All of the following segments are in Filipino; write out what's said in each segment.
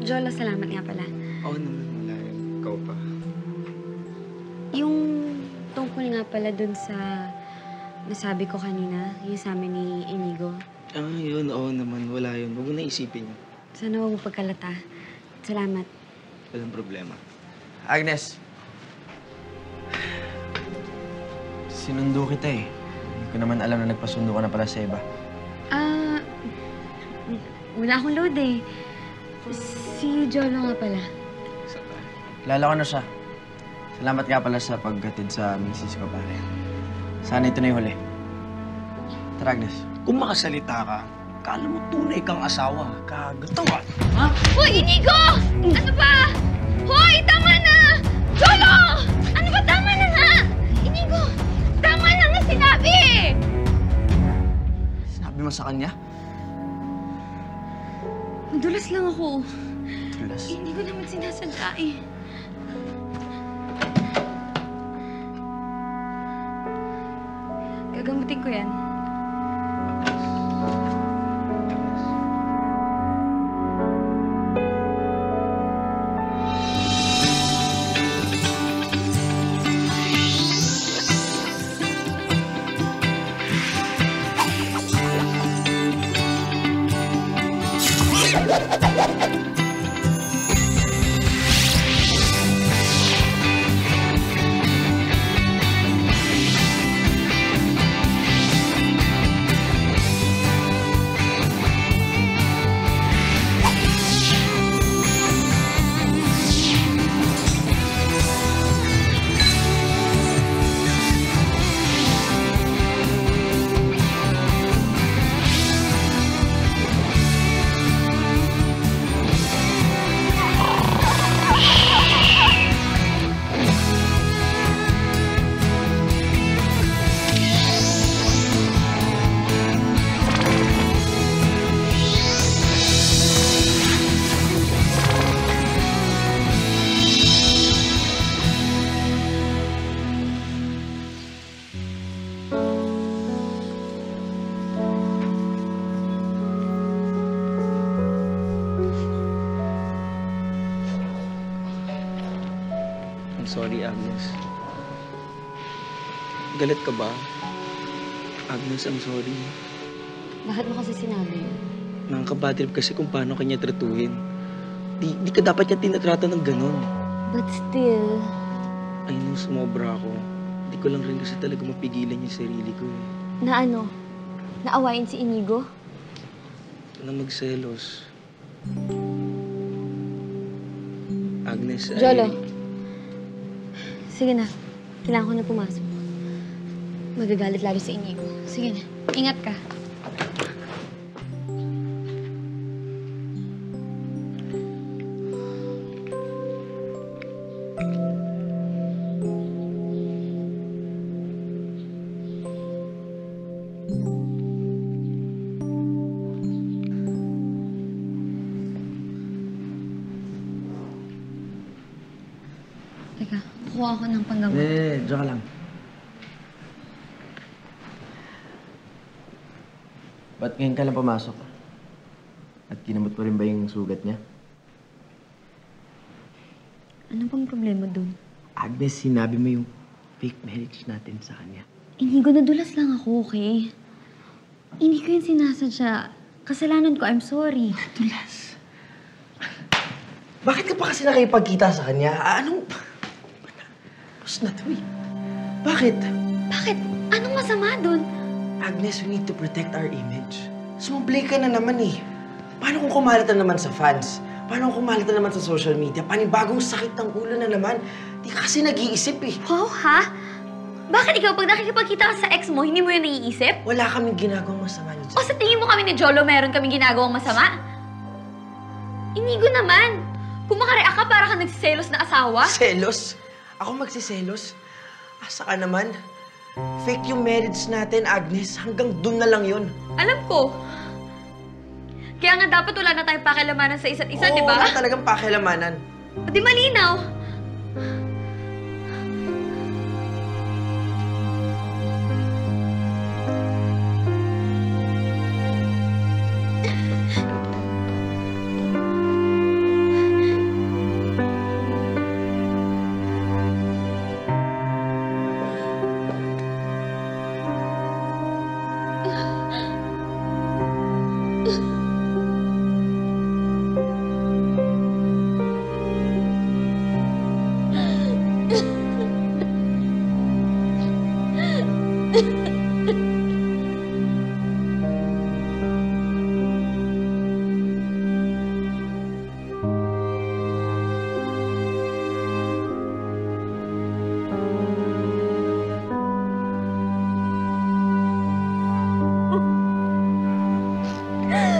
Jolo, salamat nga pala. Oo naman, wala yun. Ikaw pa. Yung tungkol nga pala dun sa nasabi ko kanina, yung sa amin ni Inigo. Yun. Oo naman. Wala yun. Huwag mo na isipin yun. Sana huwag mo pagkalata. Salamat. Walang problema. Agnes. Sinundo kita eh. Hindi ko naman alam na nagpasundo ka na pala sa iba. Wala akong load eh. Si Jolo nga pala. Kilala ko na siya. Salamat nga pala sa paggatid sa misis ko, pare. Sana ito na yung huli. Tara, Agnes. Kung makasalita ka, kala mo tunay kang asawa. Kagatawa. Ha? Hoy, Inigo! Ano ba? Hoy, tama na! Jolo! Ano ba? Tama na nga! Inigo! Tama na nga sinabi! Sinabi mo sa kanya? Madulas lang ako. Tulas. Hindi ko naman sinasadya eh. Gagamutin ko yan. I'm sorry, Agnes. Galit ka ba? Agnes, I'm sorry. Bakit mo kasi sinabi yun? Nakakabatrip kasi kung paano kanya tratuhin. Di ka dapat niya tinatrato ng ganun. But still... I know, sumobra ako. Di ko lang rin kasi talaga mapigilan yung sarili ko eh. Na ano? Naawain si Inigo? Na magselos. Agnes, Jolo. Sige na. Kailangan ko na pumasok. Magagalit lalo si Inigo. Sige na. Ingat ka. Teka, kukuha ako ng panggamot. Diyan ka lang. Ba't ngayon ka lang pumasok? At kinamot mo rin ba yung sugat niya? Ano bang problema dun? Agnes, sinabi mo yung fake marriage natin sa kanya. Inigo, nadulas lang ako, okay? Hindi ko yung sinasadya. Kasalanan ko, I'm sorry. Tulas. Bakit ka pa kasi nakipagkita sa kanya? Anong... Tapos na to eh. Bakit? Bakit? Anong masama dun? Agnes, we need to protect our image. Sumablay ka na naman eh. Paano kung kumalat na naman sa fans? Paano kung kumalat na naman sa social media? Panibagong sakit ng ulo na naman. Di ka kasi nag-iisip eh. Wow, ha? Bakit ikaw, pag nakikipagkita ka sa ex mo, hindi mo yun naiisip? Wala kaming ginagawang masama ni O sa tingin mo kami ni Jolo, meron kaming ginagawang masama? Inigo naman. Kung makareact ka, para ka nagsiselos na asawa. Selos? Ako magsiselos? Asa ka naman? Fake yung marriage natin, Agnes. Hanggang dun na lang yun. Alam ko. Kaya nga dapat wala na tayong pakilamanan sa isa't isa, di ba? Wala talagang pakilamanan. O di malinaw.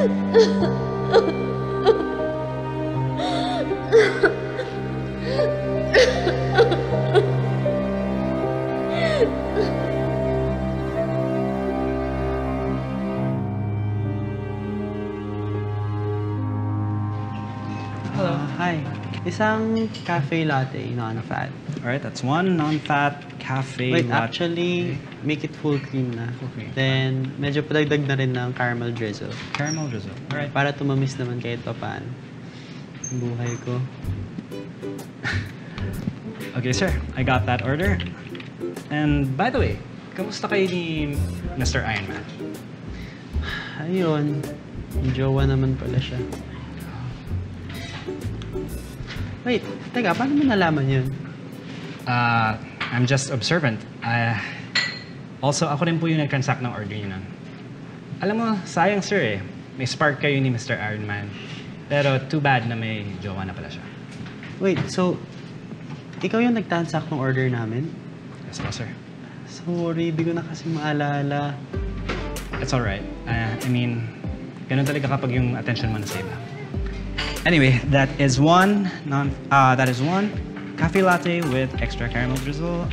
Hello. Hi. Isang cafe latte, non-fat. Alright, that's one non-fat cafe Wait, latte. actually, make it full cream na. Okay. Then, medyo padagdag na rin ng caramel drizzle. Caramel drizzle. Alright. Para tumamis naman kahit pa paano. Ang buhay ko. Okay, sir. I got that order. And by the way, kamusta kayo ni Mr. Iron Man? Ayun. Yung jowa naman pala siya. Wait, teka, paano mo nalaman yun? I'm just observant. Also, ako rin po yung nag-transact ng order niyo nun. Alam mo, sayang sir eh. May spark kayo ni Mr. Iron Man. Pero too bad na may jowa na pala siya. Wait, so, ikaw yung nag-transact ng order namin? Yes po, sir. Sorry, di ko na kasi maalala. It's alright. I mean, ganun talaga kapag yung attention mo nasa iba. Anyway, that is one cafe latte with extra caramel drizzle.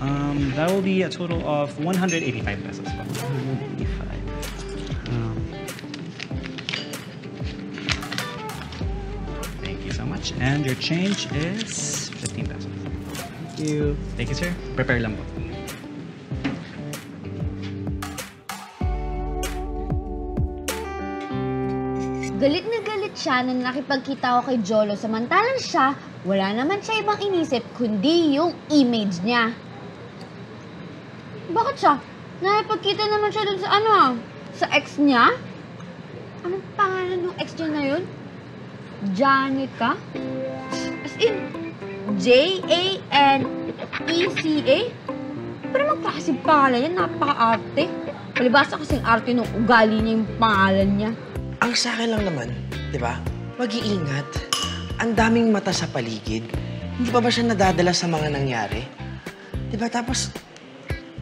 That will be a total of 185 pesos. 185. Thank you so much. And your change is 15 pesos. Thank you. Thank you, sir. Prepare lang po. Galit na galit siya nang nakipagkita ko kay Jolo. Samantalang siya, wala naman siya ibang inisip kundi yung image niya. Bakit siya? Nakipagkita naman siya dun sa sa ex niya? Anong pangalan ng ex niya na yun? Janica? As in, Janeca? Pero naman klase pangalan yan, napaka-arte. Palibasa kasing arte nung ugali niya yung pangalan niya. Ang sa akin lang naman, di ba? Mag-iingat. Ang daming mata sa paligid. Hindi pa ba siya nadadala sa mga nangyari? Di ba? Tapos,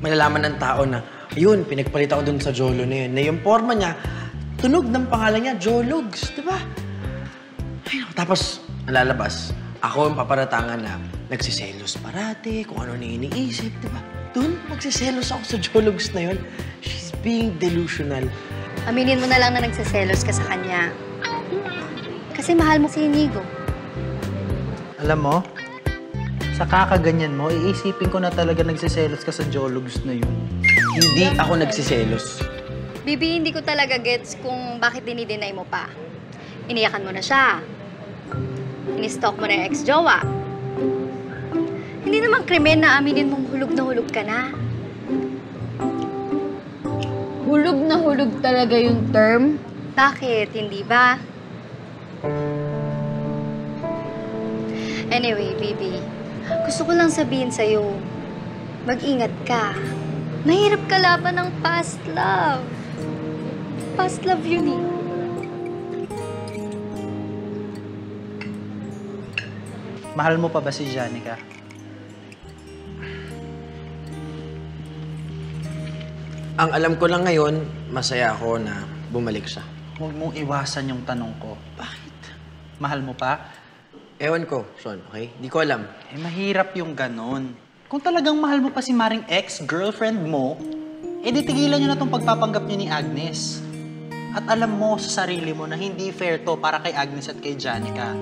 malalaman ng tao na, ayun, pinagpalit ako dun sa Jolo na yun. Na yung forma niya, tunog ng pangalan niya, Jologs. Di ba? Ay, tapos, nalalabas. Ako ang paparatangan na nagsiselos parate, kung ano na iniisip, di ba? Doon, magsiselos ako sa Jologs na yun. She's being delusional. Aminin mo na lang na nagsiselos ka sa kanya. Kasi mahal mo si Inigo. Alam mo, sa kakaganyan mo, iisipin ko na talaga nagsiselos ka sa Jologs na yun. Hindi ako nagsiselos. Bibi, hindi ko talaga gets kung bakit dinideny mo pa. Iniyakan mo na siya. Ini-stalk mo na yung ex-jowa. Hindi naman krimen na aminin mong hulog ka na. Hulog na hulog talaga yung term. Bakit? Hindi ba? Anyway, Bibi, gusto ko lang sabihin sa'yo, mag-ingat ka. Mahirap kalaban ng past love. Past love yun eh. Mahal mo pa ba si Janica? Ang alam ko lang ngayon, masaya ako na bumalik siya. Huwag mong iwasan yung tanong ko. Bakit? Mahal mo pa? Ewan ko, Sean, okay? Di ko alam. Eh, mahirap yung ganon. Kung talagang mahal mo pa si Maring ex-girlfriend mo, eh di tigilan nyo na tong pagpapanggap nyo ni Agnes. At alam mo sa sarili mo na hindi fair to para kay Agnes at kay Janica.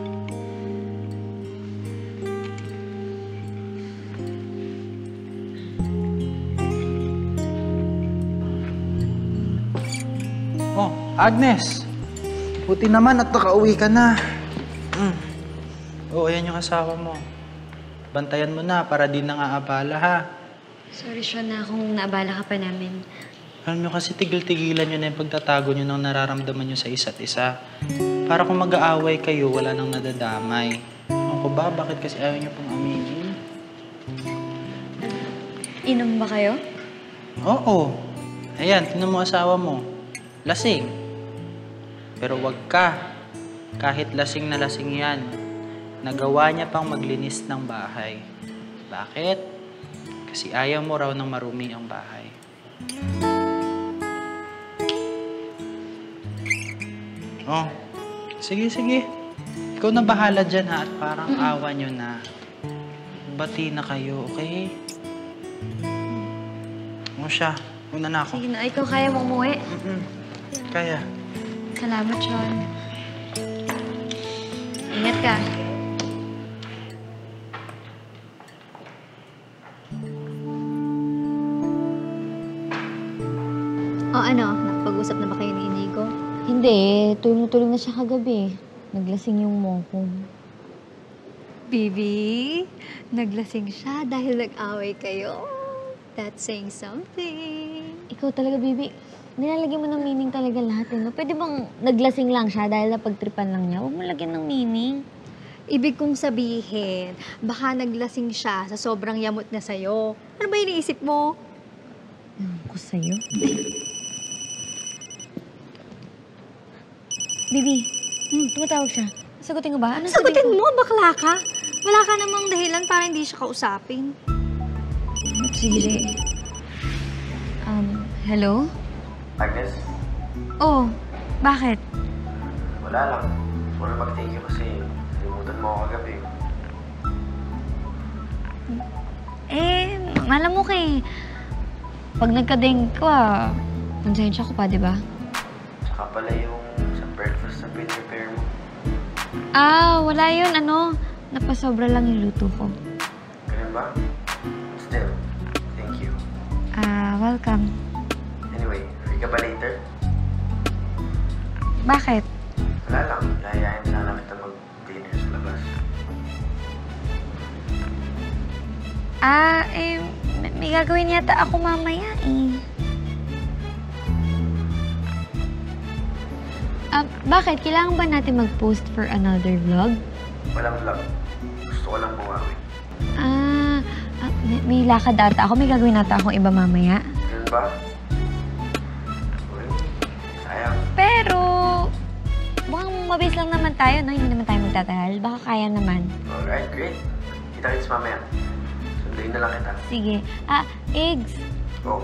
Oh, Agnes! Buti naman at nakauwi ka na. Oo, ayan yung asawa mo. Bantayan mo na para di nang aabala, ha? Sorry, Sean, na kung naabala ka pa namin. Alam nyo kasi tigil-tigilan nyo na yung pagtatago nyo ng nararamdaman nyo sa isa't isa. Para kung mag-aaway kayo, wala nang nadadamay. Ano ko ba? Bakit kasi ayaw nyo pong aminin? Inom ba kayo? Oo. Ayan, tinan mo asawa mo. Lasing. Pero wag ka. Kahit lasing na lasing yan, nagawa niya pang maglinis ng bahay. Bakit? Kasi ayaw mo raw ng marumi ang bahay. Oh, sige, sige. Ikaw na bahala dyan, ha? At parang awa nyo na. Bati na kayo, okay? Ano siya? Una na ako. Sige na, ikaw kaya mo umuwi. Kaya. Salamat, Sean. Ingat ka. O ano, nakapag-usap na ba kayo ni Inigo? Hindi, tulong na siya kagabi. Naglasing yung mongkong. Bibi, naglasing siya dahil nag-away kayo. That's saying something. Ikaw talaga, Bibi. Nilalagyan mo ng meaning talaga lahat, eh, no? Pwede bang naglasing lang siya dahil napagtripan lang niya? Huwag mo lagyan ng meaning. Ibig kong sabihin, baka naglasing siya sa sobrang yamot na sa'yo. Ano ba iniisip mo? Ko sa'yo. Bibi, tumatawag siya. Sagutin ko ba? Ano Sagutin mo, bakla ka. Wala ka namang dahilan para hindi siya kausapin. Sige. Hello? Agnes, Oh, bakit? wala lang. Wala mag-thank you kasi nalimutan mo ako kagabi. Alam mo kay... Pag nagka-dengue ko, konsensya ko pa, di ba? Tsaka pala yung sa breakfast na prepare mo. Wala yun. Napasobra lang yung luto ko. Ganun ba? Still, thank you. Welcome. Anyway, free ka ba later? Bakit? Wala lang. Yayayain sana kita mag-dinner sa labas. May gagawin yata ako mamaya, eh. Bakit? Kailangan ba natin mag-post for another vlog? Walang vlog. Gusto ko lang bumawi. May lakad ata ako. May gagawin ata akong iba mamaya. Ganun ba? Uy, sayang. Pero, mukhang mabilis lang naman tayo, no? Hindi naman tayo magtatagal. Baka kaya naman. Alright, great. Kita-kits mamaya. Sunduin na lang kita. Sige. Eggs. Go.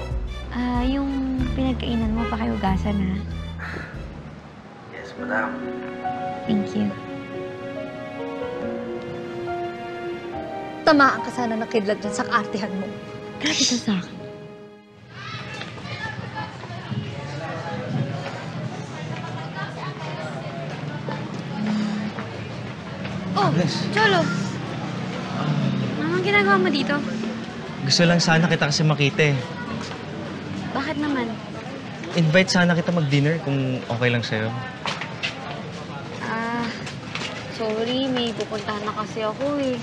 Yung pinagkainan mo, pakiugasan, ha? Yes, madam. Thank you. Tamaan ka sana ng kidlat dyan sa kaartihan mo. Grabe ka sa akin. Oh, Cholo. Anong ginagawa mo dito? Gusto lang sana kita kasi makita eh. Bakit naman? Invite sana kita mag-dinner kung okay lang sa'yo. Sorry. May pupuntahan na kasi ako, eh.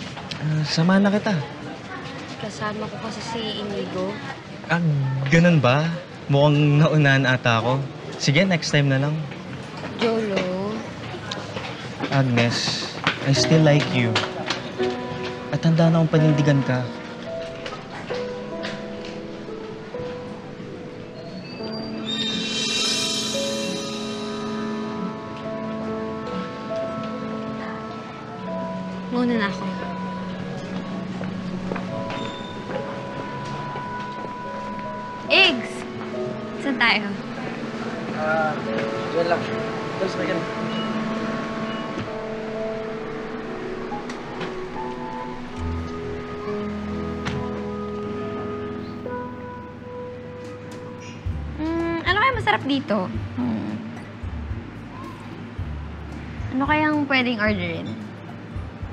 Samahan na kita. Kasama ko kasi si Inigo. Ganun ba? Mukhang naunahan ata ako. Sige, next time na lang. Jolo. Agnes, I still like you. At handa na akong panindigan ka. Muna na ako. Eggs! Saan tayo? Diyan lang. Tapos na ganun. Ano kaya masarap dito? Ano kayang pwedeng orderin?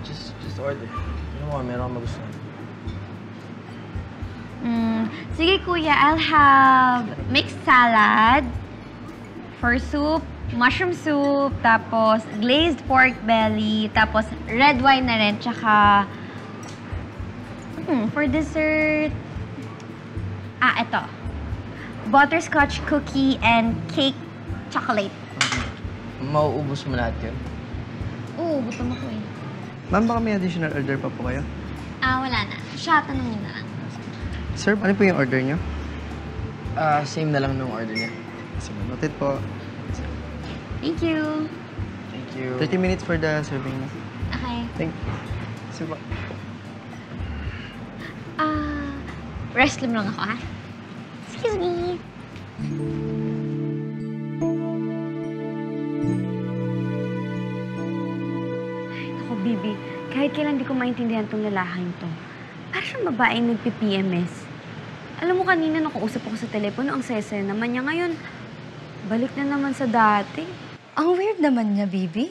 Just order. Ano mo, meron akong magustuhan. Sige, kuya. I'll have mixed salad, for soup, mushroom soup, tapos glazed pork belly, tapos red wine na rin, tsaka for dessert, ito. Butterscotch cookie and cake chocolate. Mauubos mo lahat yun? Oo, gutom ako eh. Ma'am, baka may additional order pa po kayo? Wala na. Siya, tanongin na lang. Sir, ano po yung order niyo? Same na lang nung order niya. Sige, noted po. Thank you. Thank you. 30 minutes for the serving na. Okay. Thank you. Sige po. Restroom lang ako, ha? Excuse me. Bibi, kahit kailan di ko maintindihan tong lalaking to. Para siyang babaeng nagpi-PMS. Alam mo kanina nung kausap ako sa telepono, ang sese naman niya ngayon. Balik na naman sa dati. Ang weird naman niya, Bibi.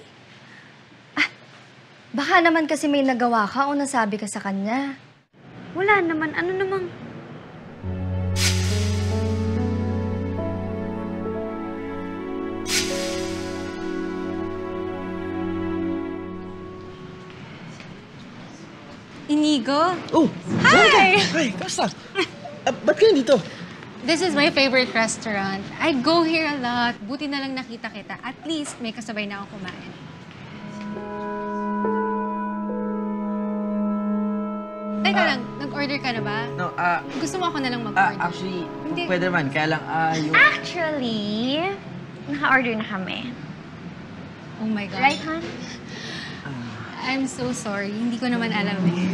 Baka naman kasi may nagawa ka o nasabi ka sa kanya. Wala naman, ano namang... Inigo? Oh! Hi! Hi! Kamusta? Ba't ka nandito? This is my favorite restaurant. I go here a lot. Buti na lang nakita kita. At least may kasabay na ako kumain. Teka lang, nag-order ka na ba? No, Gusto mo ako na lang mag-order? actually, Hindi. pwede naman. Kaya lang, yung... Actually, naka-order na kami. Oh my God. Right, hon? I'm so sorry. Hindi ko naman alam eh.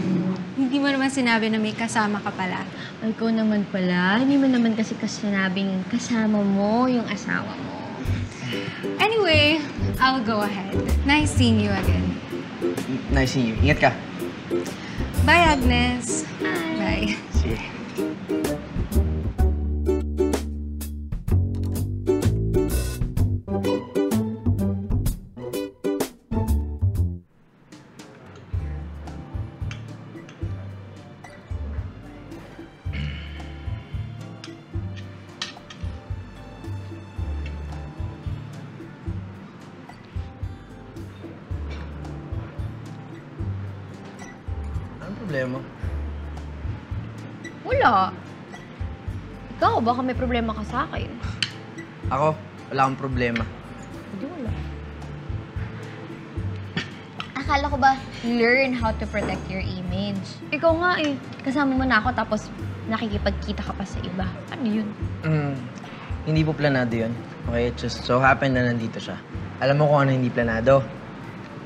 Hindi mo naman sinabi na may kasama ka pala. Ay, ikaw naman pala. Hindi mo naman kasi sinabing kasama mo yung asawa mo. Anyway, I'll go ahead. Nice seeing you again. Nice seeing you. Ingat ka. Bye, Agnes. Bye. Sige. Problema? Wala. Ikaw, baka may problema ka sa akin. Ako, wala akong problema. Hindi wala. Akala ko ba learn how to protect your image? Ikaw nga eh. Kasama mo na ako tapos nakikipagkita ka pa sa iba. Ano yun? Hindi po planado yun. Okay, it just so happened na nandito siya. Alam mo kung ano hindi planado?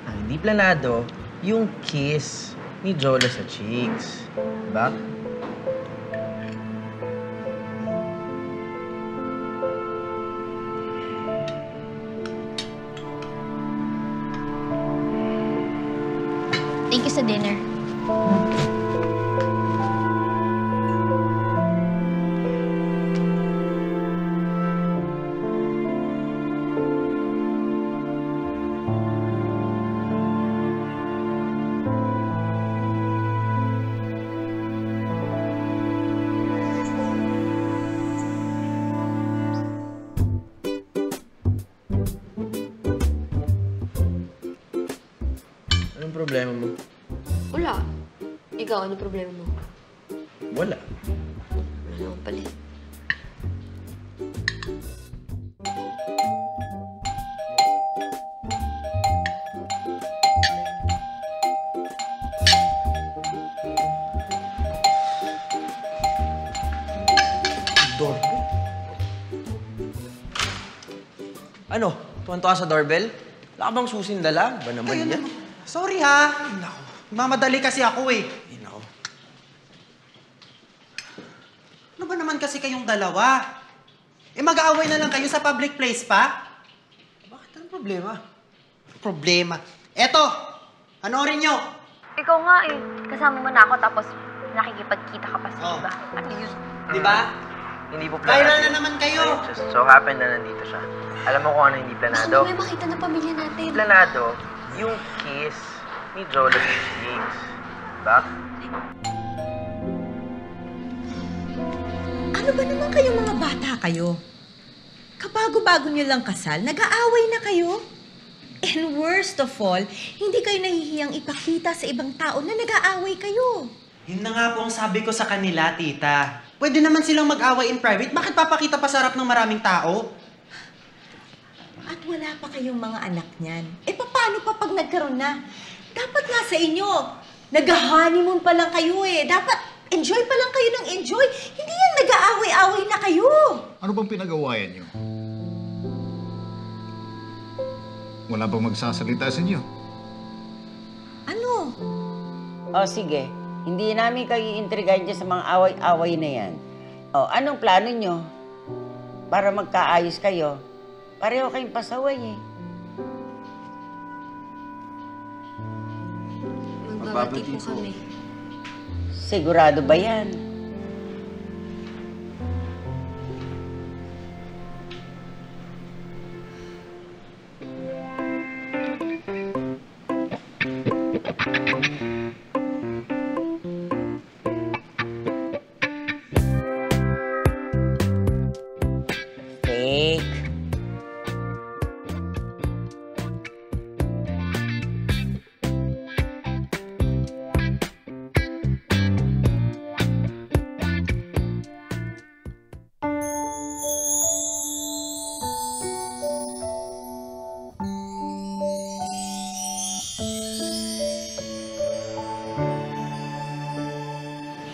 Ang hindi planado, yung kiss ni Jolo sa cheeks. Diba? Thank you sa dinner. Anong problema mo? Wala. Ikaw, ano problema mo? Wala. Ano pala? Doorbell? Ano? Tuwan-tuwa sa doorbell? Wala ka bang susindala? Ba naman yan? Sorry ha. Mamadali kasi ako eh. Ay, nako. Ano ba naman kasi kayong dalawa? Eh mag-aaway na lang kayo sa public place pa? Bakit? Anong problema? Problema. Eto! Panoorin nyo! Ikaw nga eh. Kasama mo na ako tapos nakikipagkita ka pa sa Oh. iba. Ano yun? Di ba? Hindi po planado. Viral na naman kayo! It just so happened na nandito siya. Alam mo kung ano hindi planado? Baka makita ng pamilya natin. Planado, yung kiss ni Jolo sa cheeks. Diba? Ano ba naman kayong mga bata kayo? Kabago-bago niyo lang kasal, nag-aaway na kayo? And worst of all, hindi kayo nahihiyang ipakita sa ibang tao na nag-aaway kayo. Yun na nga po ang sabi ko sa kanila, tita. Pwede naman silang mag-away in private. Bakit papakita pa sa harap ng maraming tao? At wala pa kayong mga anak niyan. Eh, paano pa pag nagkaroon na? Dapat nga sa inyo, nag-honeymoon pa lang kayo eh. Dapat enjoy pa lang kayo ng enjoy. Hindi yan nag-aaway-away na kayo. Ano bang pinag-awayan niyo? Wala bang magsasalita sa inyo? Ano? O sige, hindi namin kayo intrigahan dyan sa mga away-away na yan. O, anong plano nyo? Para magkaayos kayo. Pareho kayong pasaway eh. Magbabati po kami. Sigurado ba yan? Fake.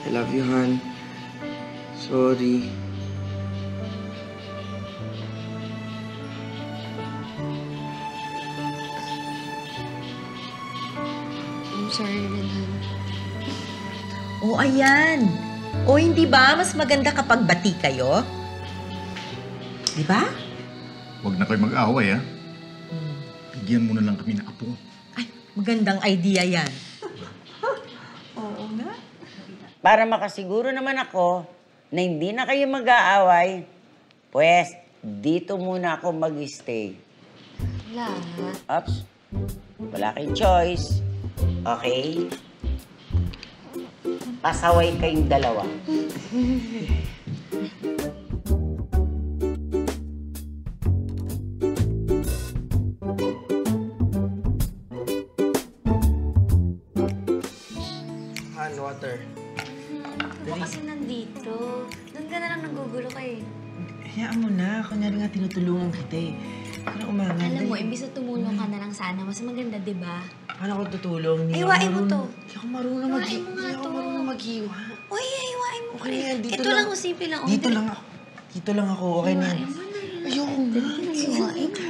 I love you, Han. Sorry. I'm sorry rin, Han. O, ayan. O, hindi ba? Mas maganda kapag bati kayo? Di ba? Huwag na kayo mag-away, ha? Bigyan mo na lang kami ng apo. Magandang idea yan. Oo nga. Para makasiguro naman ako na hindi na kayo mag-aaway, pues, dito muna ako mag-stay. Wala. Ops. Wala kayong choice. Okay? Pasaway kayong dalawa. Han, water. Ano ba kasi nandito? Doon ka na lang nagugulo kayo. Hayaan mo na. Kunyari nga tinutulungan kita eh. Parang umangan. Alam mo, imbis na tumulong ka na lang sana, mas maganda, di ba? Paano ako tutulong? Hindi Hiwain ako mo to. Hindi ako marunong Hiwain mo nga to. maghiwa. Uy, hiwain mo. Okay na yan, dito Ito lang. lang, usipin lang. Dito lang ako. Dito lang ako. Okay na yan. Hiwain mo na yan. Ayoko nga. Hiwain mo. Hiwain ko.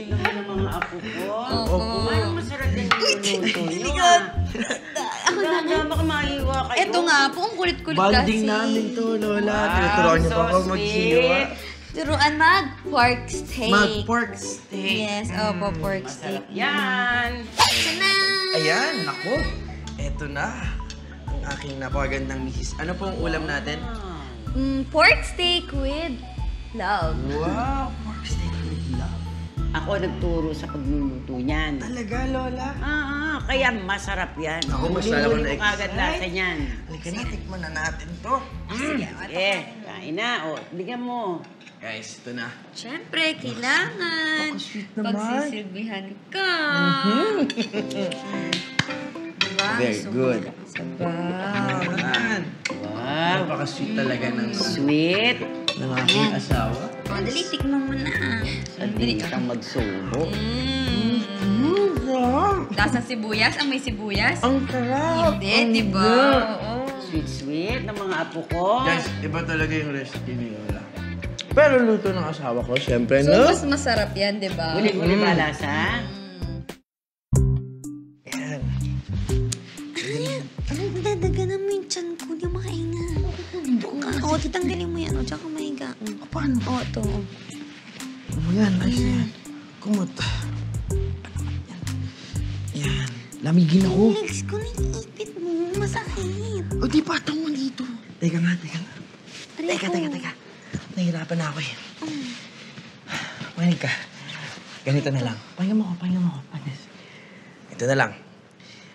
naman ang mga apo ko. Opo. Parang masarap din yung luto nyo, Ako na nga. Baka maiwa kayo. Eto nga po, ang kulit-kulit kasi. Bonding namin to, Lola. Tinuturoan niyo pa ako maghiwa. Turuan mag-pork steak. Mag-pork steak. Yes, opo, pork steak. Yan. Ito na. Ayan, naku. Eto na. Ang aking napakagandang misis. Ano pong ulam natin? Pork steak with love. Wow, pork steak with love. Ako nagturo sa pagluluto niyan. Talaga, Lola? Kaya masarap yan. Ako, mas lalo ko Huli-huli na mo kagad lasa niyan. Halika na, tikman na natin to. Sige, kain na. O, bigyan mo. Guys, ito na. Siyempre, kailangan. Sweet naman. Pagsisilbihan ka. Diba? Very good. Sabaw. Ayan. Wow. Napaka-sweet talaga ng Sweet. ng aking asawa. O, dali, tikman mo na. Hindi kang magsubo. Lasang sibuyas? Ang may sibuyas? Ang sarap! Hindi, di ba? Oo. Sweet ng mga apo ko. Guys, iba talaga yung recipe ni Lola. Pero luto ng asawa ko, syempre, So, no? mas masarap yan, di ba? Huli-huli ba lasa? Yan. Anong dadaganan mo yung tiyan ko? Di makainga. Oo, titanggalin mo yan. O, tsaka mahiga. Paano? Oo, ito. Yan, ayos na yan. Kumot. Yan. Lamigin ako. Legs ko naiipit mo. Masakit. O, di pa mo dito. Teka nga. Teka. Nahihirapan na ako eh. Makinig ka. Ganito na lang. Pahinga mo ako. Ito na lang.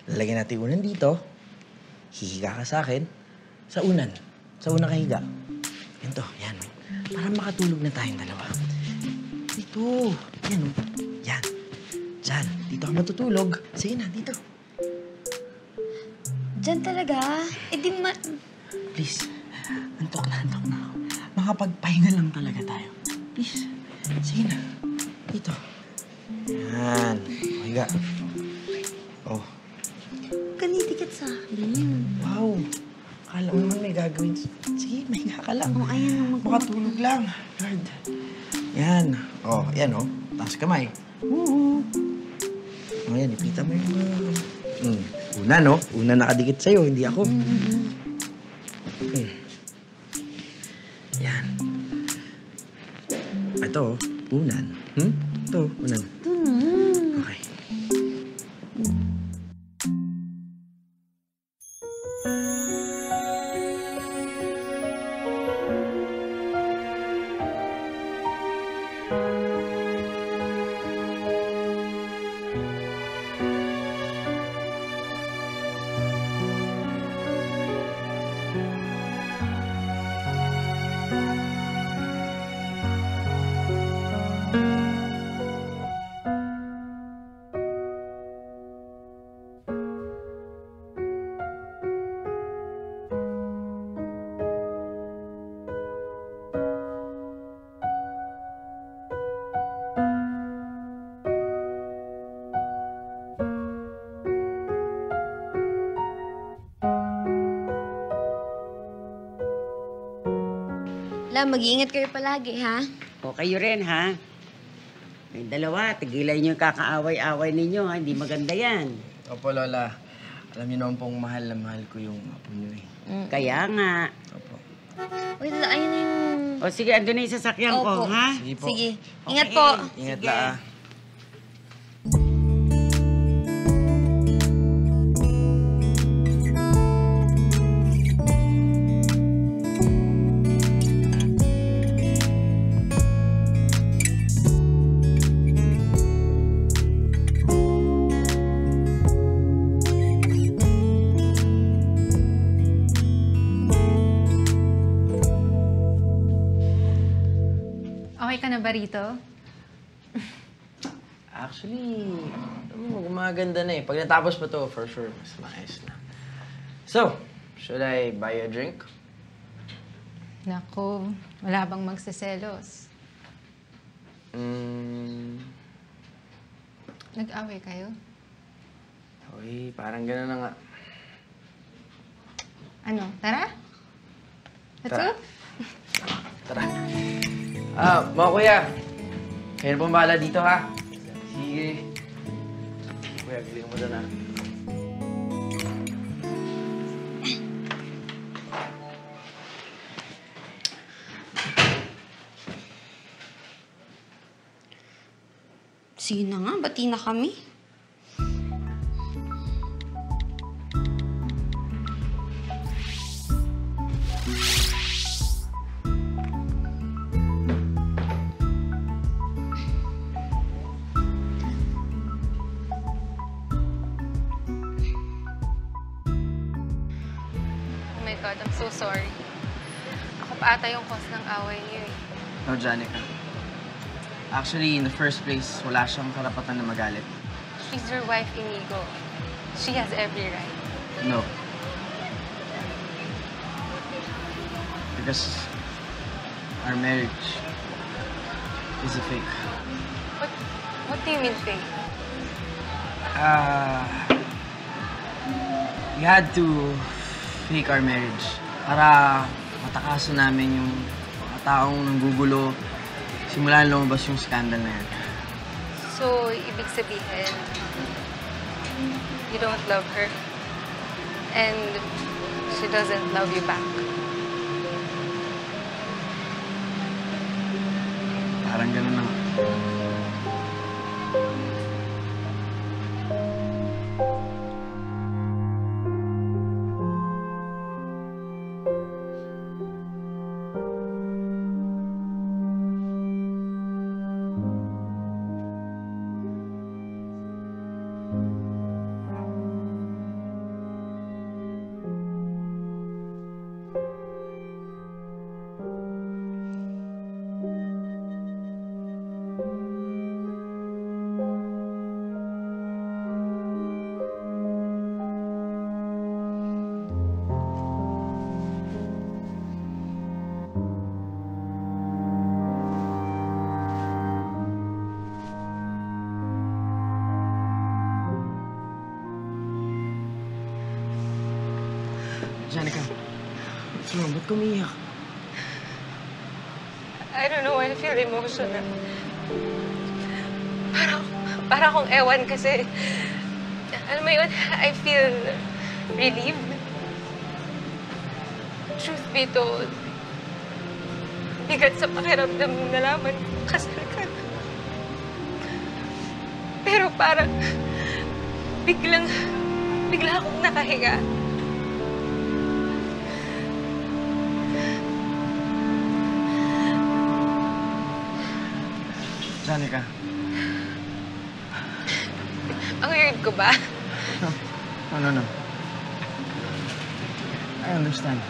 Lalagyan natin unan dito. Hihiga ka sa akin. Sa unan ka higa. Ganito, yan. Para makatulog na tayong dalawa. Dito. Yan, oh. Yan. Diyan. Dito ka matutulog. Sige na, dito. Diyan talaga? Eh, di ma... Please. Antok na ako. Makapagpahinga lang talaga tayo. Please. Sige na. Dito. Yan. Higa. Oh. Kanitikit sa akin. Wow. Akala mo naman may gagawin. Sige, mahinga ka lang. Oh, ayan. Makatulog lang. Lord. Yan. Oh, yan oh. Taas kamay. Oh, yan. Ipita mo yung una, no? Una nakadikit sa'yo, hindi ako. Yan. Ito, unan. Ito, unan. Ito na. Okay. Lola, mag-iingat kayo palagi, ha? O kayo rin, ha? May dalawa, tigilan niyo yung kakaaway-away ninyo, ha? Hindi maganda yan. Opo, Lola. Alam niyo naman pong mahal na mahal ko yung apo niyo eh. Kaya nga. Opo. Uy, Lola, ayun na yung... O sige, andun na yung sasakyan ko, Opo. ha? Sige po. Sige. Okay. Ingat po. Ingat Sige. la. Okay ka na ba rito? Actually, gumaganda na eh. Pag natapos pa to, for sure, mas maayos na. So, should I buy you a drink? Naku, wala bang magsiselos? Nag-away kayo? Uy, parang gano'n na nga. Ano, tara? Let's Tara. go? Tara. Mga kuya. Kayo na pong bahala dito, ha? Sige. Kuya, galing mo doon, ha? Sige na nga, bati na kami. Oh my God, I'm so sorry. Ako pa ata yung cause ng away niyo eh. No, Janica. Actually, in the first place, wala siyang karapatan na magalit. She's your wife, Inigo. She has every right. No. Because our marriage is a fake. What do you mean, fake? We had to fake our marriage para matakaso namin yung mga taong nanggugulo simula na lumabas yung scandal na yan. So, ibig sabihin, you don't love her and she doesn't love you back. Parang ganun na. Janica, what's wrong? Ba't kumiyak? I don't know, I feel emotional. Para akong ewan kasi, alam mo yun, I feel relieved. Truth be told, bigat sa pakiramdam nung nalaman kong kasal ka na. Pero parang bigla akong nakahinga. Janica. Ang weird ko ba? No. I understand.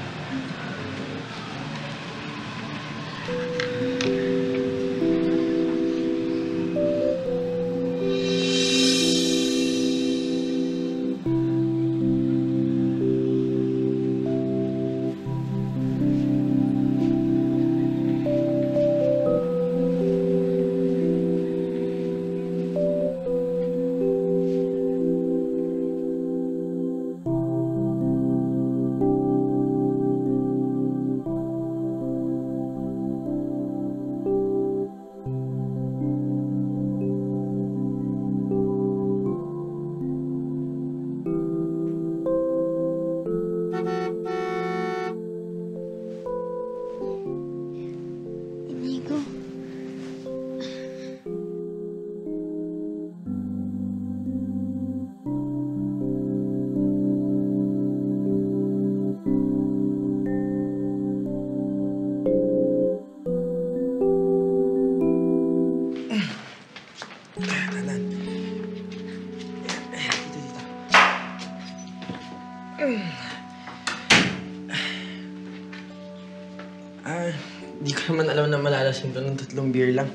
Di ko naman alam na malalasing to ng 3 beer lang.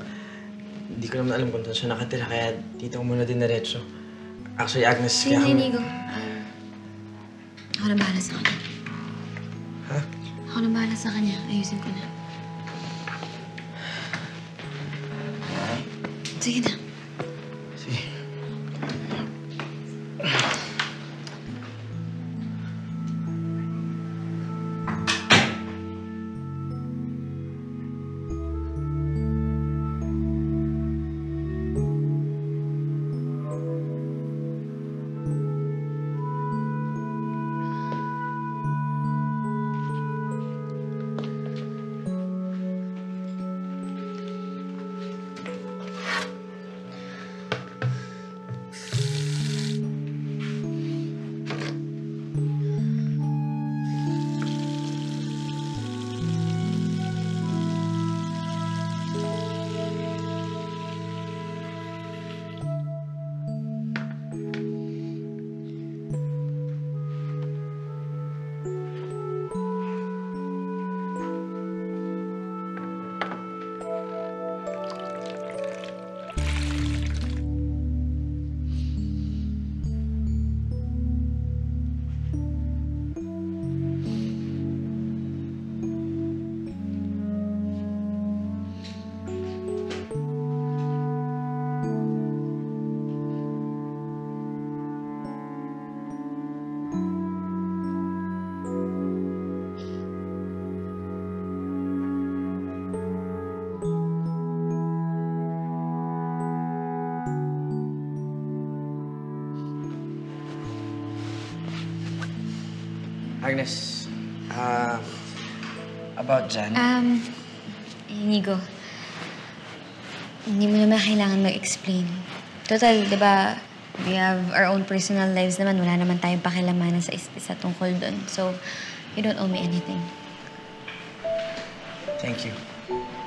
Di ko naman alam kung saan siya nakatira, kaya dito ko muna din diretso. Actually, Agnes, Sige na, Inigo. Ako na bahala sa kanya. Ha? Ako na bahala sa kanya. Ayusin ko na. Sige na. Sige. Agnes, about Jan. Inigo, hindi mo naman kailangan mag-explain. Total, di ba, we have our own personal lives naman. Wala naman tayong pakilamanan sa isa tungkol doon. So, you don't owe me anything. Thank you.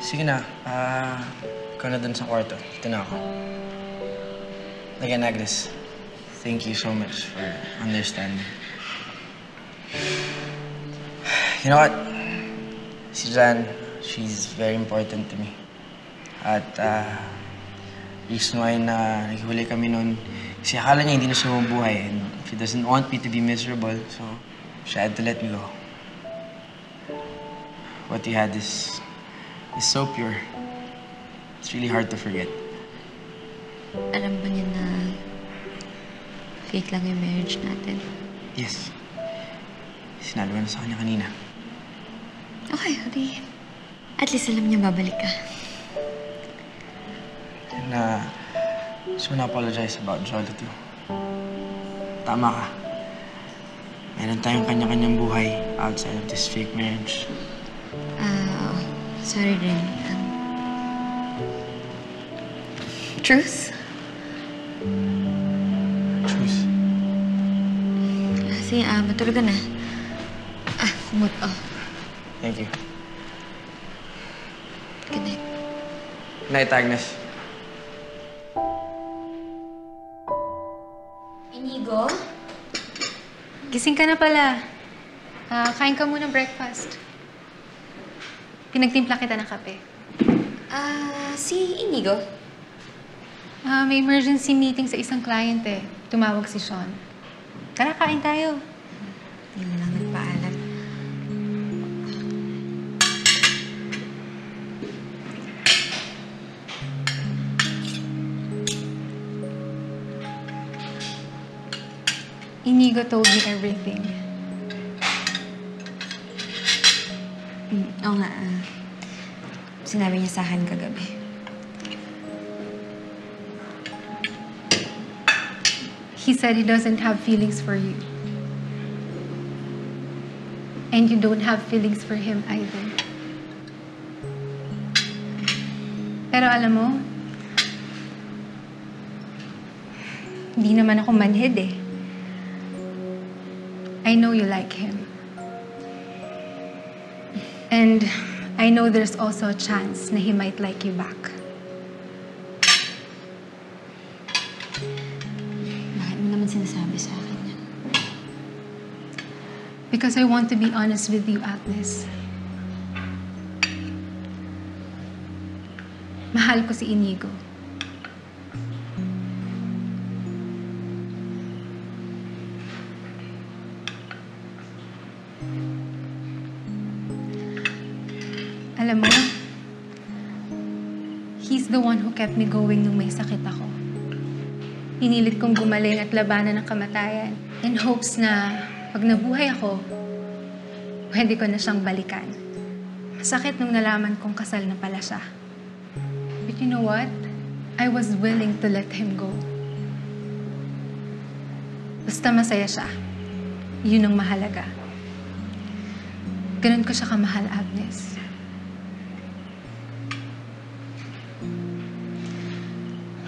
Sige na, ikaw na dun sa kwarto. Dito na ako. Again, Agnes, thank you so much for understanding. You know what? Si Jan, she's very important to me. At reason why na naghiwalay kami noon, kasi akala niya hindi na siya mabuhay and she doesn't want me to be miserable, so she had to let me go. What you had is so pure. It's really hard to forget. Alam ba niya na fake lang yung marriage natin? Yes. Sinabi ko na sa kanya kanina. Okay, adi. At least alam niya babalik ka. And just wanna apologize about Jolly too. Tama ka. Meron tayong kanya-kanyang buhay outside of this fake marriage. Sorry rin. Truce? Truce? Sige, matulog ka na. Kumot, Thank you. Good night. Good night, Agnes. Inigo? Gising ka na pala. Kain ka muna breakfast. Pinagtimpla kita ng kape. Si Inigo? May emergency meeting sa isang client eh. Tumawag si Sean. Tara, kain tayo. Hindi na lang nagpaalam. Inigo told me everything. Oo nga. Sinabi niya sa akin kagabi. He said he doesn't have feelings for you. And you don't have feelings for him either. Pero alam mo, hindi naman ako manhid eh. I know you like him. And I know there's also a chance na he might like you back. Bakit mo naman sinasabi sa akin yan? Because I want to be honest with you, Agnes. Mahal ko si Inigo. Alam mo, he's the one who kept me going nung may sakit ako. Pinilit kong gumaling at labanan ng kamatayan in hopes na pag nabuhay ako, pwede ko na siyang balikan. Masakit nung nalaman kong kasal na pala siya. But you know what? I was willing to let him go. Basta masaya siya. Yun ang mahalaga. Ganun ko siya kamahal, Agnes.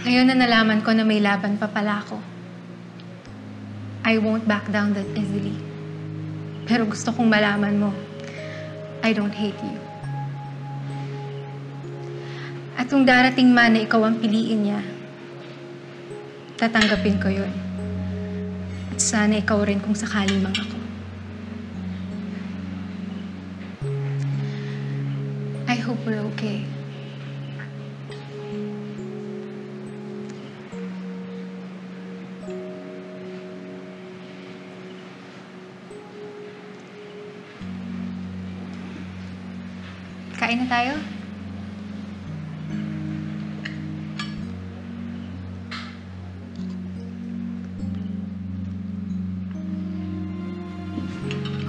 Ngayon na nalaman ko na may laban pa pala ako. I won't back down that easily. Pero gusto kong malaman mo, I don't hate you. At kung darating man na ikaw ang piliin niya, tatanggapin ko yun. At sana ikaw rin kung sakali mang ako. I hope we're okay. Kain na tayo?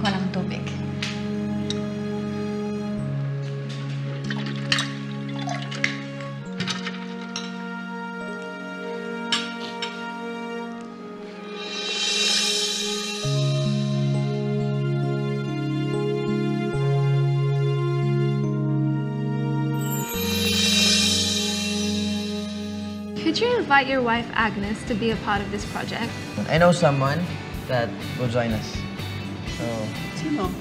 Walang tubig. Could you invite your wife, Agnes, to be a part of this project? I know someone that will join us. So, Sino?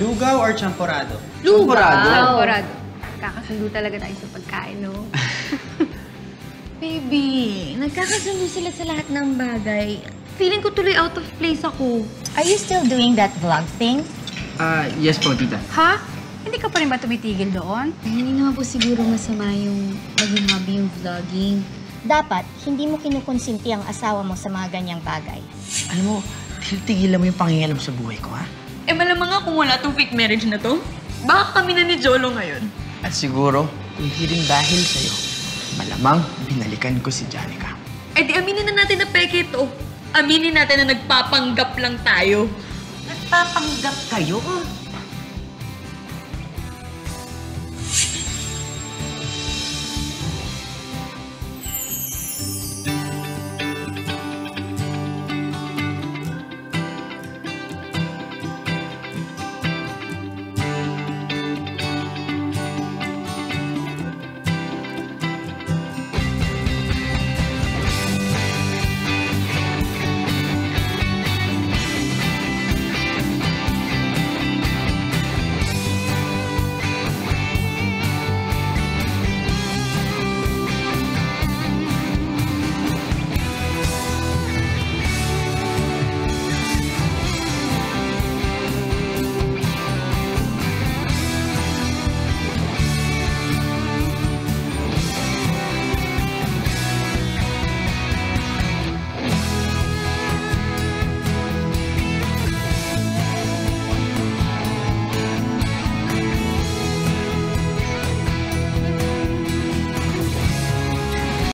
Lugaw or champorado? Champorado. Kakasundo talaga tayo sa pagkain, no? Baby, nagkakasundo sila sa lahat ng bagay. Feeling ko tuloy out of place ako. Are you still doing that vlog thing? Yes po, tita. Ha? Hindi ka pa rin ba tumitigil doon? Ay, hindi naman po siguro masama yung maging hobby yung vlogging. Dapat, hindi mo kinukonsinti ang asawa mo sa mga ganyang bagay. alam mo, tigilan mo yung pangingialam sa buhay ko, ha? Eh, malamang nga kung wala tong fake marriage na to, baka kami na ni Jolo ngayon. At siguro, kung hindi rin dahil sa'yo, malamang binalikan ko si Janica. Eh di aminin na natin na peke ito. Aminin natin na nagpapanggap lang tayo. Nagpapanggap kayo?